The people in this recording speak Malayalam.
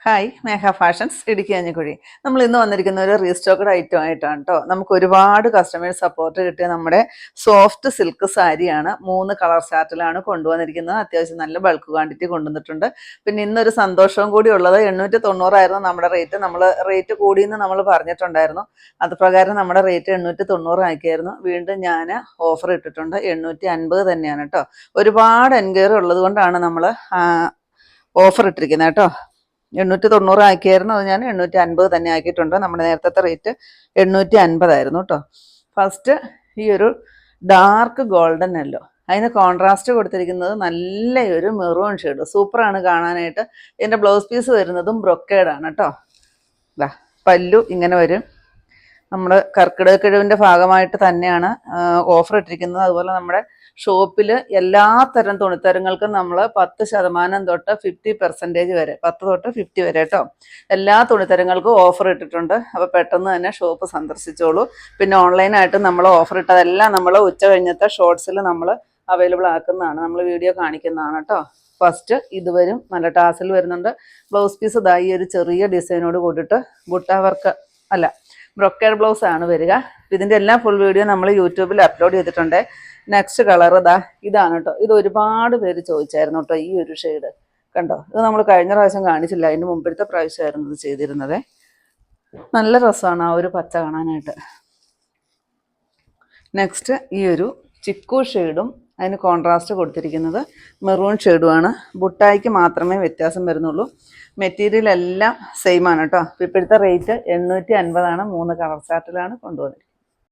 ഹായ് മേഘ ഫാഷൻസ് ഇടുക്കി അഞ്ഞിക്കുഴി. നമ്മൾ ഇന്ന് വന്നിരിക്കുന്ന ഒരു റീസ്റ്റോക്കഡ് ഐറ്റം ആയിട്ടാണ് കേട്ടോ. നമുക്ക് ഒരുപാട് കസ്റ്റമേഴ്സ് സപ്പോർട്ട് കിട്ടിയ നമ്മുടെ സോഫ്റ്റ് സിൽക്ക് സാരിയാണ്. 3 കളർ ചാർട്ടിലാണ് കൊണ്ടുവന്നിരിക്കുന്നത്. അത്യാവശ്യം നല്ല ബൾക്ക് ക്വാണ്ടിറ്റി കൊണ്ടുവന്നിട്ടുണ്ട്. പിന്നെ ഇന്നൊരു സന്തോഷവും കൂടി ഉള്ളത് 890 ആയിരുന്നു നമ്മുടെ റേറ്റ്. നമ്മൾ റേറ്റ് കൂടിയെന്ന് നമ്മൾ പറഞ്ഞിട്ടുണ്ടായിരുന്നു. അത് പ്രകാരം നമ്മുടെ റേറ്റ് 890 ആക്കിയായിരുന്നു. വീണ്ടും ഞാൻ ഓഫർ ഇട്ടിട്ടുണ്ട്. 850 തന്നെയാണ് കേട്ടോ. ഒരുപാട് എൻക്വയറി ഉള്ളത് കൊണ്ടാണ് നമ്മൾ ഓഫർ ഇട്ടിരിക്കുന്നത് കേട്ടോ. 890 ആക്കിയായിരുന്നു, അത് ഞാൻ 850 തന്നെ ആക്കിയിട്ടുണ്ട്. നമ്മുടെ നേരത്തെ റേറ്റ് 850 ആയിരുന്നു കേട്ടോ. ഫസ്റ്റ് ഈ ഒരു ഡാർക്ക് ഗോൾഡൻ യെല്ലോ, അതിന് കോൺട്രാസ്റ്റ് കൊടുത്തിരിക്കുന്നത് നല്ലൊരു മെറൂൺ ഷെയ്ഡ്, സൂപ്പറാണ് കാണാനായിട്ട്. ഇതിൻ്റെ ബ്ലൗസ് പീസ് വരുന്നതും ബ്രൊക്കേഡാണ് കേട്ടോ. പല്ലു ഇങ്ങനെ വരും. നമ്മൾ കർക്കിടക കിഴവിൻ്റെ ഭാഗമായിട്ട് തന്നെയാണ് ഓഫർ ഇട്ടിരിക്കുന്നത്. അതുപോലെ നമ്മുടെ ഷോപ്പിൽ എല്ലാ തരം തുണിത്തരങ്ങൾക്കും നമ്മൾ 10% തൊട്ട് 50% വരെ, 10 തൊട്ട് 50 വരെ കേട്ടോ, എല്ലാ തുണിത്തരങ്ങൾക്കും ഓഫർ ഇട്ടിട്ടുണ്ട്. അപ്പോൾ പെട്ടെന്ന് തന്നെ ഷോപ്പ് സന്ദർശിച്ചോളൂ. പിന്നെ ഓൺലൈനായിട്ട് നമ്മൾ ഓഫർ ഇട്ടതെല്ലാം നമ്മൾ ഉച്ച കഴിഞ്ഞത്തെ ഷോർട്സിൽ നമ്മൾ അവൈലബിൾ ആക്കുന്നതാണ്, നമ്മൾ വീഡിയോ കാണിക്കുന്നതാണ് കേട്ടോ. ഫസ്റ്റ് ഇത് വരും, നല്ല ടാസിൽ വരുന്നുണ്ട്. ബ്ലൗസ് പീസ് ഇതായി ഒരു ചെറിയ ഡിസൈനോട് കൂടിയിട്ട് ബുട്ട വർക്ക് അല്ല ബ്രൊക്കേഡ് ബ്ലൗസ് ആണ് വരിക. ഇതിൻ്റെ എല്ലാം ഫുൾ വീഡിയോ നമ്മൾ യൂട്യൂബിൽ അപ്ലോഡ് ചെയ്തിട്ടുണ്ട്. നെക്സ്റ്റ് കളർ ഇതാണ് കേട്ടോ. ഇത് ഒരുപാട് പേര് ചോദിച്ചായിരുന്നു കേട്ടോ. ഈ ഒരു ഷെയ്ഡ് കണ്ടോ, ഇത് നമ്മൾ കഴിഞ്ഞ പ്രാവശ്യം കാണിച്ചില്ല, അതിന് മുമ്പത്തെ പ്രാവശ്യമായിരുന്നു ഇത് ചെയ്തിരുന്നത്. നല്ല രസമാണ് ആ ഒരു പച്ച കാണാനായിട്ട്. നെക്സ്റ്റ് ഈ ഒരു ചിക്കു ഷെയ്ഡും അതിന് കോൺട്രാസ്റ്റ് കൊടുത്തിരിക്കുന്നത് മെറൂൺ ഷെയ്ഡുമാണ്. ബുട്ടായിക്ക് മാത്രമേ വ്യത്യാസം വരുന്നുള്ളൂ. മെറ്റീരിയൽ എല്ലാം സെയിം ആണ് കേട്ടോ. ഇപ്പോഴത്തെ റേറ്റ് 850 ആണ്. 3 കളർ ചാർട്ടിലാണ് കൊണ്ടുവന്നിരിക്കുന്നത്.